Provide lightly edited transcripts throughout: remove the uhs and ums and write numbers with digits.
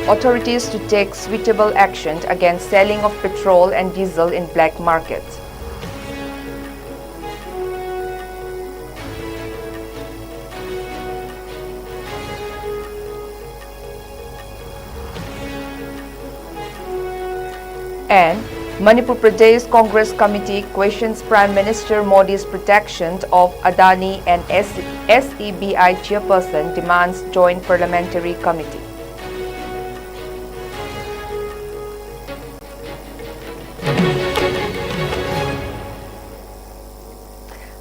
authorities to take suitable action against selling of petrol and diesel in black markets. And Manipur Pradesh Congress Committee questions Prime Minister Modi's protection of Adani and SEBI chairperson, demands joint parliamentary committee.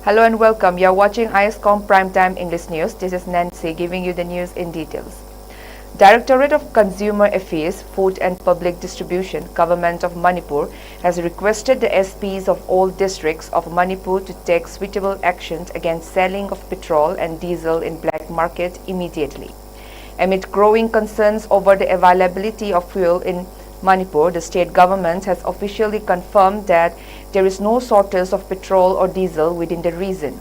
Hello and welcome. You are watching ISCOM Primetime English News. This is Nancy giving you the news in details. Directorate of Consumer Affairs, Food and Public Distribution, Government of Manipur has requested the SPs of all districts of Manipur to take suitable action against selling of petrol and diesel in black market immediately. Amid growing concerns over the availability of fuel in Manipur, the state government has officially confirmed that there is no shortage of petrol or diesel within the region.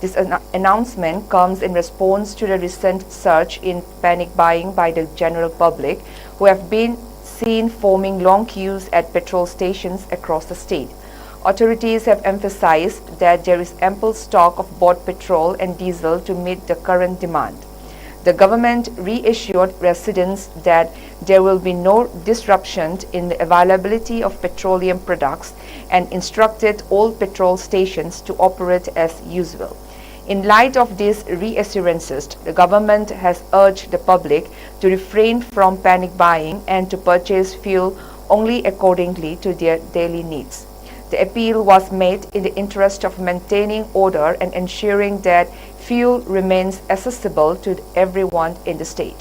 This announcement comes in response to the recent surge in panic buying by the general public, who have been seen forming long queues at petrol stations across the state. Authorities have emphasized that there is ample stock of both petrol and diesel to meet the current demand. The government reassured residents that there will be no disruption in the availability of petroleum products and instructed all petrol stations to operate as usual. In light of these reassurances, the government has urged the public to refrain from panic buying and to purchase fuel only accordingly to their daily needs. The appeal was made in the interest of maintaining order and ensuring that fuel remains accessible to everyone in the state.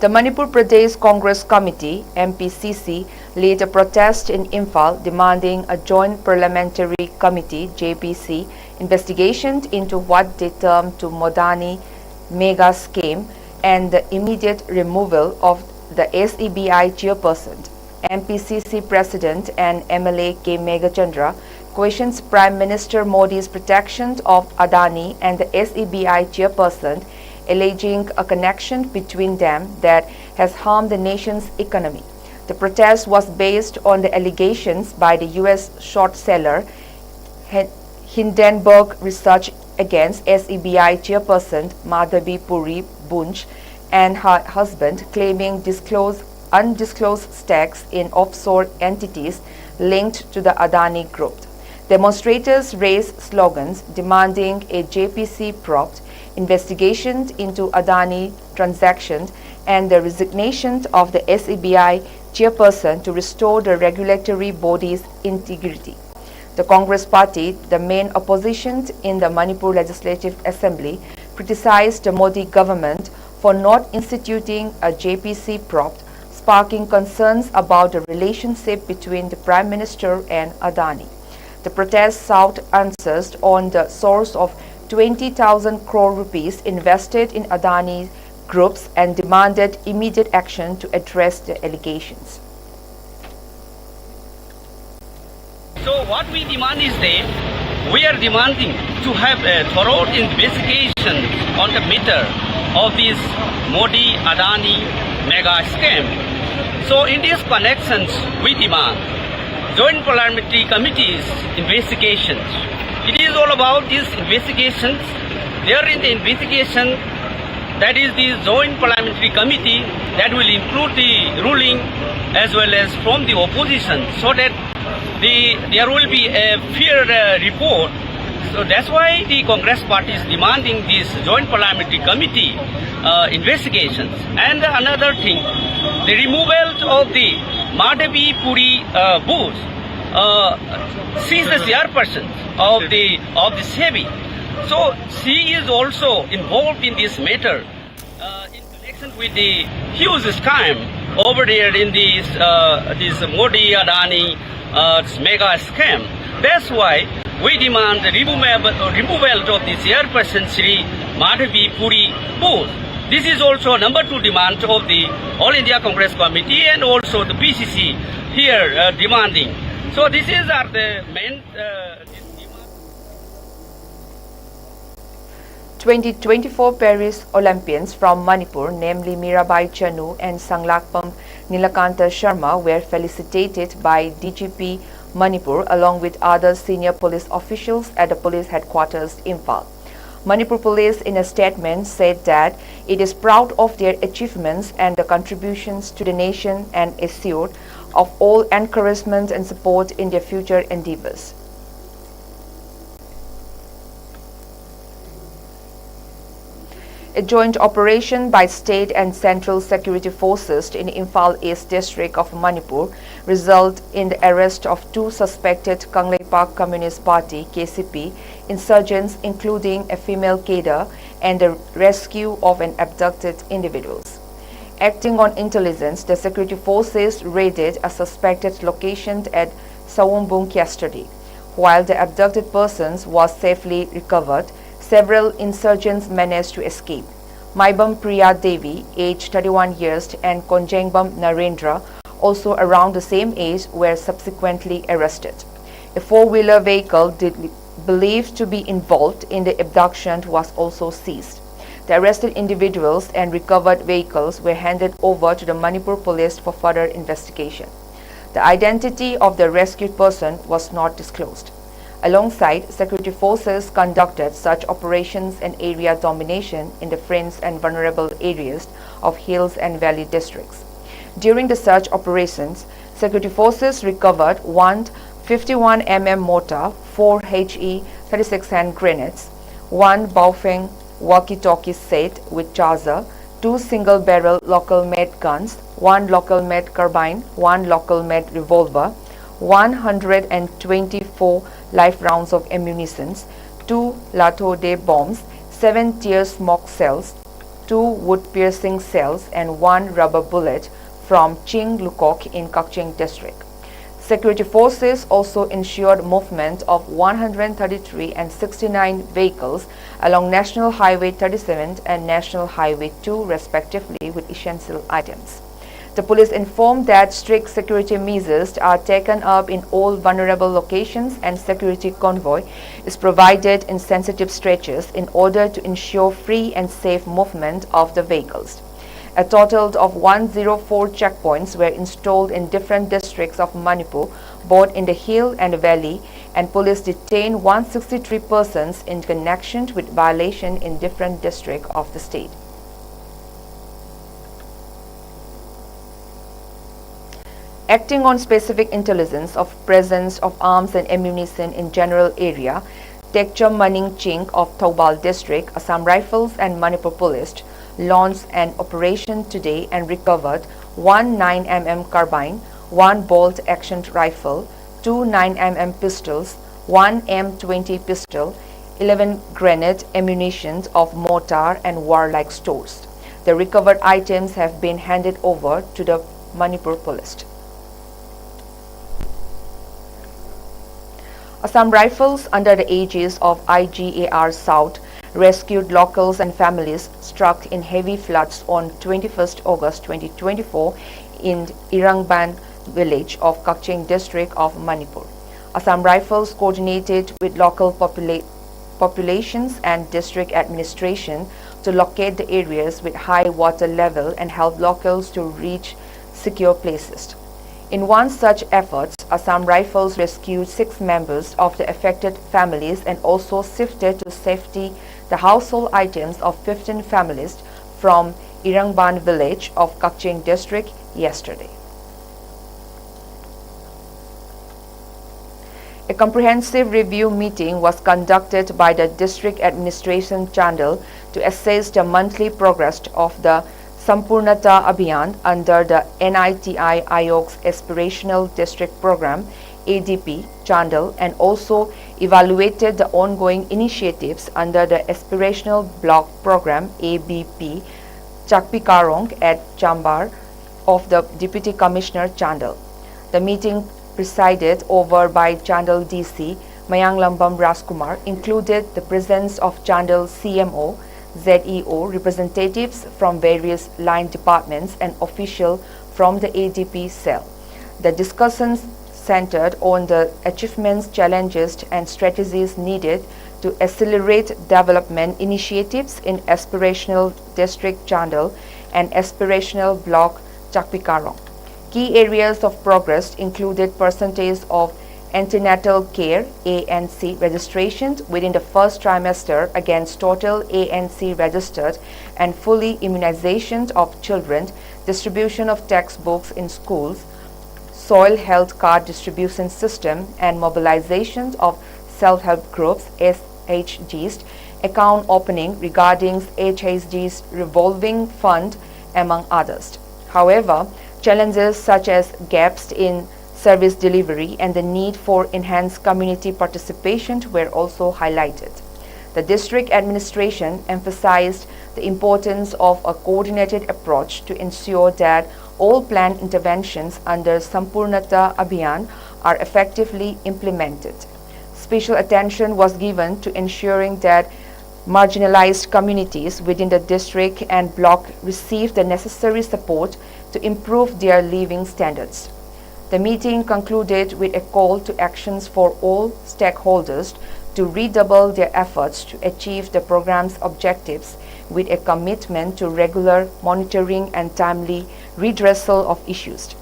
The Manipur Pradesh Congress Committee, MPCC, led a protest in Imphal demanding a joint parliamentary committee, JPC, investigation into what they termed to Modani mega scheme and the immediate removal of the SEBI chairperson. MPCC President and MLA K. Megachandra questions Prime Minister Modi's protection of Adani and the SEBI chairperson, alleging a connection between them that has harmed the nation's economy. The protest was based on the allegations by the U.S. short seller Hindenburg Research against SEBI chairperson Madhavi Puri Bunch and her husband, claiming undisclosed stakes in offshore entities linked to the Adani Group. Demonstrators raised slogans demanding a JPC probe, investigation into Adani transactions, and the resignation of the SEBI chairperson to restore the regulatory body's integrity. The Congress Party, the main opposition in the Manipur Legislative Assembly, criticized the Modi government for not instituting a JPC probe, sparking concerns about the relationship between the Prime Minister and Adani. The protest sought answers on the source of 20,000 crore rupees invested in Adani groups and demanded immediate action to address the allegations. So what we demand is that we are demanding to have a thorough investigation on the matter of this Modi Adani mega scam. So in these connections we demand joint parliamentary committees investigations. It is all about these investigations. There in the investigation, that is the joint parliamentary committee that will include the ruling as well as from the opposition, so that there will be a fair report. So that's why the Congress Party is demanding this joint parliamentary committee investigations. And another thing, the removal of the Madhavi Puri Bush, she is the chairperson of the SEBI. So she is also involved in this matter in connection with the huge scam over there in this Modi Adani mega scam. That's why we demand the removal of the chairperson Shri Madhavi Puri Bush. This is also number 2 demand of the All India Congress Committee and also the PCC here demanding. So this is the main 2024 Paris Olympians from Manipur, namely Mirabai Chanu and Sanglakpam Nilakanta Sharma, were felicitated by DGP Manipur along with other senior police officials at the police headquarters, Imphal. Manipur Police in a statement said that it is proud of their achievements and the contributions to the nation and assured of all encouragement and support in their future endeavors. A joint operation by state and central security forces in Imphal East district of Manipur resulted in the arrest of two suspected Kanglei Park Communist Party (KCP) insurgents, including a female cadre, and the rescue of an abducted individuals. Acting on intelligence, the security forces raided a suspected location at Sawumbung yesterday. While the abducted persons was safely recovered, several insurgents managed to escape. Maibam Priya Devi, aged 31 years, and Konjengbam Narendra, also around the same age, were subsequently arrested. A four-wheeler vehicle believed to be involved in the abduction was also seized. The arrested individuals and recovered vehicles were handed over to the Manipur Police for further investigation. The identity of the rescued person was not disclosed. Alongside, security forces conducted such operations and area domination in the fringe and vulnerable areas of hills and valley districts. During the search operations, security forces recovered one 51mm mortar, 4 HE 36 hand grenades, one Baofeng walkie-talkie set with charger, 2 single-barrel local-made guns, 1 local-made carbine, 1 local-made revolver, 124 live rounds of ammunition, 2 Lato-de bombs, 7 tear smoke cells, 2 wood-piercing cells, and 1 rubber bullet from Ching Lukok in Kakching district. Security forces also ensured movement of 133 and 69 vehicles along National Highway 37 and National Highway 2 respectively with essential items. The police informed that strict security measures are taken up in all vulnerable locations and security convoy is provided in sensitive stretches in order to ensure free and safe movement of the vehicles. A total of 104 checkpoints were installed in different districts of Manipur, both in the hill and the valley, and police detained 163 persons in connection with violation in different districts of the state. Acting on specific intelligence of presence of arms and ammunition in general area, Tekcham Maning Ching of Thoubal district, Assam Rifles and Manipur Police launched an operation today and recovered 1 9mm carbine, 1 bolt-action rifle, 2 9mm pistols, 1 M20 pistol, 11 grenade ammunition of mortar and warlike stores. The recovered items have been handed over to the Manipur Police. Assam Rifles, under the aegis of IGAR South, rescued locals and families struck in heavy floods on 21st August 2024 in Irangban village of Kakching district of Manipur. Assam Rifles coordinated with local populations and district administration to locate the areas with high water level and help locals to reach secure places. In one such effort, Assam Rifles rescued 6 members of the affected families and also shifted to safety the household items of 15 families from Irangban village of Kakching district yesterday. A comprehensive review meeting was conducted by the district administration channel to assess the monthly progress of the Sampurnata Abhiyan under the NITI Aayog's Aspirational District Program ADP Chandal and also evaluated the ongoing initiatives under the Aspirational Block Program ABP Chakpikarong at Chambar of the Deputy Commissioner Chandal. The meeting, presided over by Chandal DC Mayang Lambam Rajkumar, included the presence of Chandal CMO, ZEO representatives from various line departments and officials from the ADP cell. The discussions centered on the achievements, challenges and strategies needed to accelerate development initiatives in aspirational district Chandal and aspirational block Chakpikarong. Key areas of progress included percentage of antenatal care ANC registrations within the first trimester against total ANC registered and fully immunizations of children, distribution of textbooks in schools, soil health card distribution system and mobilizations of self-help groups SHGs, account opening regarding HHG's revolving fund among others. However, challenges such as gaps in service delivery and the need for enhanced community participation were also highlighted. The district administration emphasized the importance of a coordinated approach to ensure that all planned interventions under Sampurnata Abhiyan are effectively implemented. Special attention was given to ensuring that marginalized communities within the district and block receive the necessary support to improve their living standards. The meeting concluded with a call to actions for all stakeholders to redouble their efforts to achieve the program's objectives with a commitment to regular monitoring and timely redressal of issues.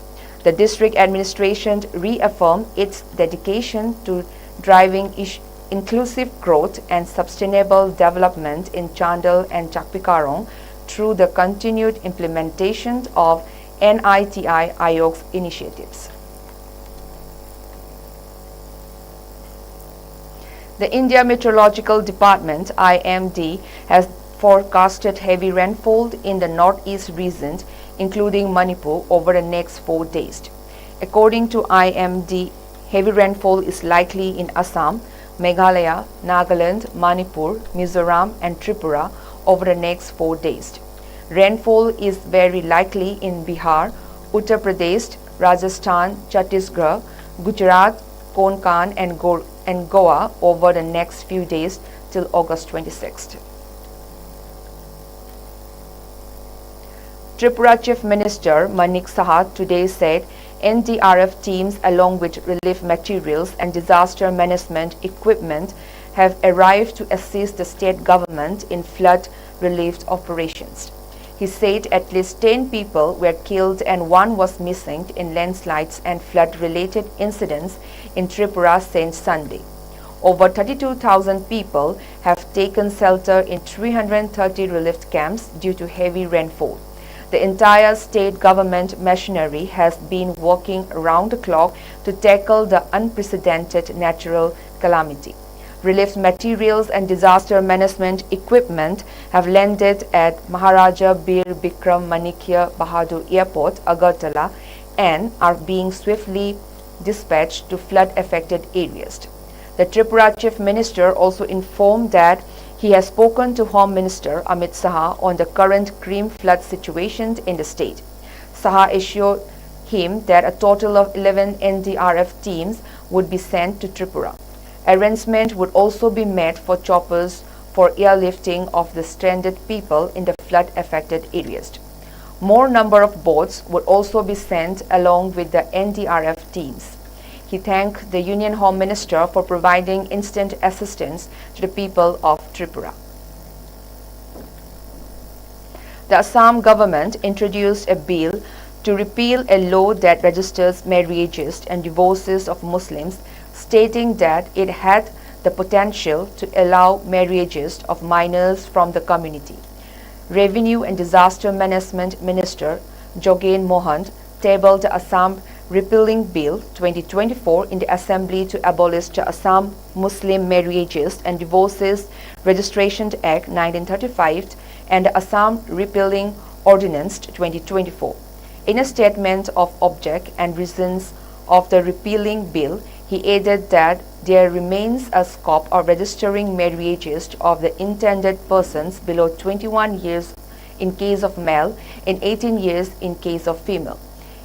The district administration reaffirmed its dedication to driving inclusive growth and sustainable development in Chandal and Chakpikarong through the continued implementation of NITI Aayog's initiatives. The India Meteorological Department (IMD) has forecasted heavy rainfall in the northeast region, including Manipur, over the next 4 days. According to IMD, heavy rainfall is likely in Assam, Meghalaya, Nagaland, Manipur, Mizoram, and Tripura over the next 4 days. Rainfall is very likely in Bihar, Uttar Pradesh, Rajasthan, Chhattisgarh, Gujarat, Konkan, and Goa over the next few days till August 26th. Tripura Chief Minister Manik Saha today said NDRF teams along with relief materials and disaster management equipment have arrived to assist the state government in flood relief operations. He said at least 10 people were killed and 1 was missing in landslides and flood-related incidents in Tripura since Sunday. Over 32,000 people have taken shelter in 330 relief camps due to heavy rainfall. The entire state government machinery has been working around the clock to tackle the unprecedented natural calamity. Relief materials and disaster management equipment have landed at Maharaja Bir Bikram Manikya Bahadur Airport, Agartala, and are being swiftly dispatched to flood-affected areas. The Tripura Chief Minister also informed that he has spoken to Home Minister Amit Saha on the current Cream flood situation in the state. Saha assured him that a total of 11 NDRF teams would be sent to Tripura. Arrangement would also be made for choppers for airlifting of the stranded people in the flood-affected areas. More number of boats would also be sent along with the NDRF teams. He thanked the Union Home Minister for providing instant assistance to the people of Tripura. The Assam government introduced a bill to repeal a law that registers marriages and divorces of Muslims, stating that it had the potential to allow marriages of minors from the community. Revenue and Disaster Management Minister Jogen Mohan tabled the Assam Repealing Bill 2024 in the Assembly to abolish the Assam Muslim Marriages and Divorces Registration Act 1935 and the Assam Repealing Ordinance 2024. In a statement of object and reasons of the repealing bill, he added that there remains a scope of registering marriages of the intended persons below 21 years in case of male and 18 years in case of female.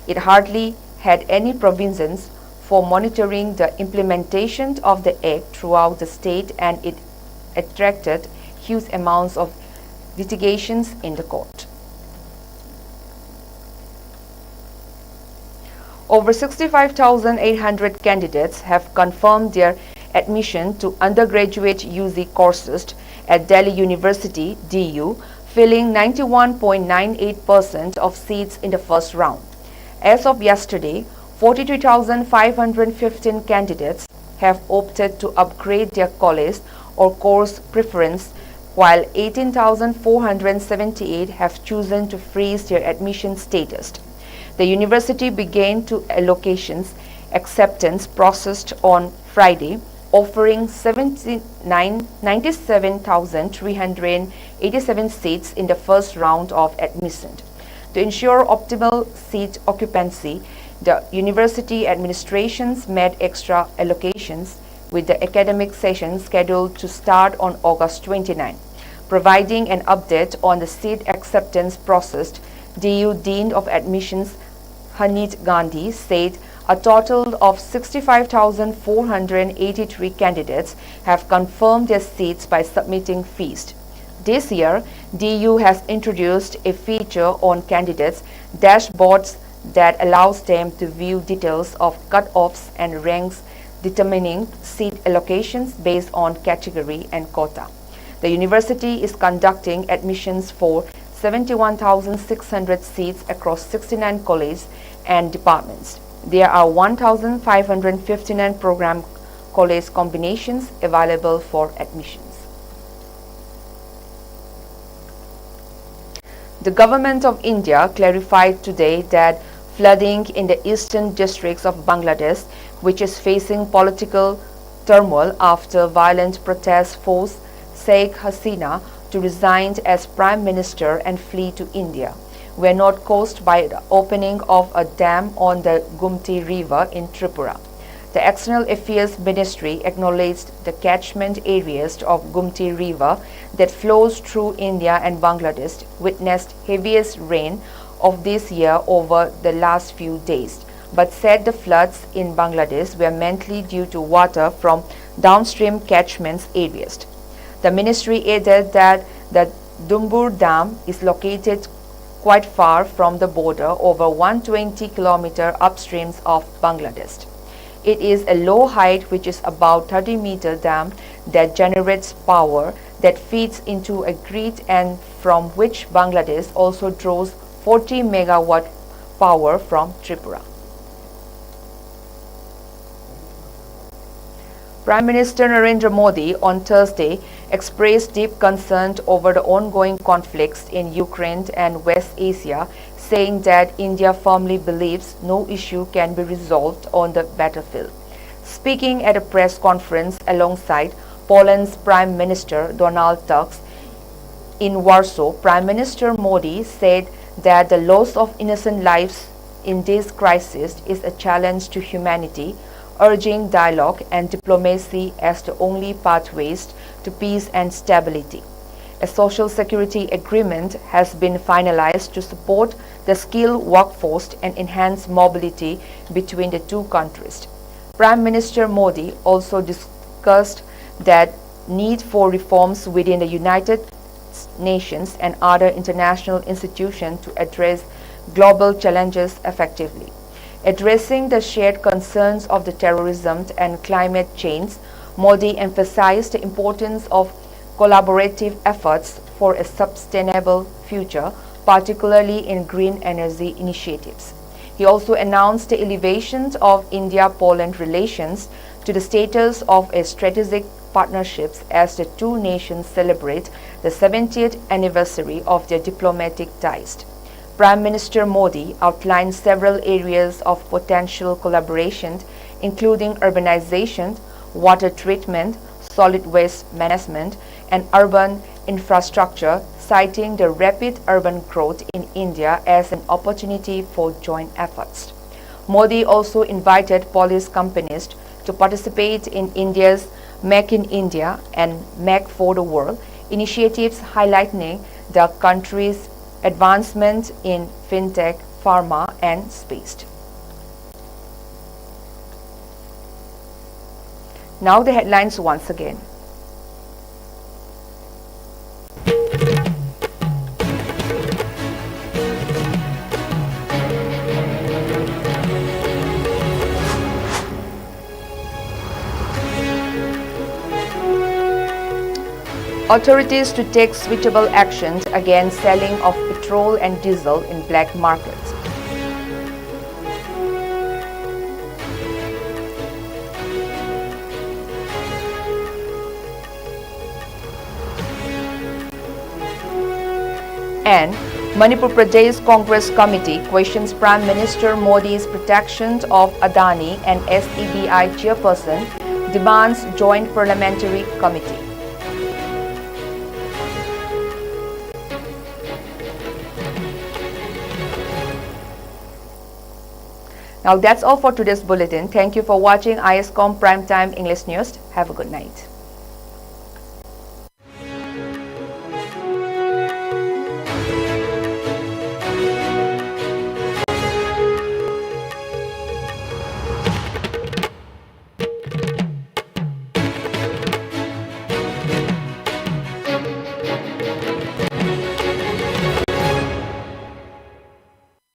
It hardly had any provisions for monitoring the implementation of the Act throughout the state, and it attracted huge amounts of litigations in the court. Over 65,800 candidates have confirmed their admission to undergraduate UG courses at Delhi University (DU), filling 91.98% of seats in the first round. As of yesterday, 43,515 candidates have opted to upgrade their college or course preference, while 18,478 have chosen to freeze their admission status. The university began two allocations acceptance processed on Friday, offering 97,387 seats in the first round of admission. To ensure optimal seat occupancy, the university administrations made extra allocations, with the academic session scheduled to start on August 29. Providing an update on the seat acceptance process, DU Dean of Admissions Hanit Gandhi said a total of 65,483 candidates have confirmed their seats by submitting fees. This year, DU has introduced a feature on candidates' dashboards that allows them to view details of cut-offs and ranks, determining seat allocations based on category and quota. The university is conducting admissions for 71,600 seats across 69 colleges and departments. There are 1,559 program college combinations available for admissions. The government of India clarified today that flooding in the eastern districts of Bangladesh, which is facing political turmoil after violent protests, forced Sheikh Hasina to resign as Prime Minister and flee to India, were not caused by the opening of a dam on the Gumti River in Tripura. The External Affairs Ministry acknowledged the catchment areas of Gumti River that flows through India and Bangladesh witnessed heaviest rain of this year over the last few days, but said the floods in Bangladesh were mainly due to water from downstream catchment areas. The ministry added that the Dumbur Dam is located quite far from the border, over 120 kilometers upstream of Bangladesh. It is a low height, which is about 30-meter dam that generates power that feeds into a grid and from which Bangladesh also draws 40 megawatt power from Tripura. Prime Minister Narendra Modi on Thursday expressed deep concern over the ongoing conflicts in Ukraine and West Asia, saying that India firmly believes no issue can be resolved on the battlefield. Speaking at a press conference alongside Poland's Prime Minister Donald Tusk in Warsaw, Prime Minister Modi said that the loss of innocent lives in this crisis is a challenge to humanity, urging dialogue and diplomacy as the only pathways to peace and stability. A social security agreement has been finalized to support the skilled workforce and enhance mobility between the two countries. Prime Minister Modi also discussed the need for reforms within the United Nations and other international institutions to address global challenges effectively. Addressing the shared concerns of the terrorism and climate change, Modi emphasized the importance of collaborative efforts for a sustainable future, particularly in green energy initiatives. He also announced the elevation of India-Poland relations to the status of a strategic partnership as the two nations celebrate the 70th anniversary of their diplomatic ties. Prime Minister Modi outlined several areas of potential collaboration, including urbanization, water treatment, solid waste management, and urban infrastructure, citing the rapid urban growth in India as an opportunity for joint efforts. Modi also invited Polish companies to participate in India's Make in India and Make for the World initiatives, highlighting the country's advancement in fintech, pharma, and space. Now the headlines once again. Authorities to take suitable actions against selling of petrol and diesel in black markets. And Manipur Pradesh Congress Committee questions Prime Minister Modi's protection of Adani and SEBI chairperson, demands joint parliamentary committee. Now that's all for today's bulletin. Thank you for watching ISCOM Primetime English News. Have a good night.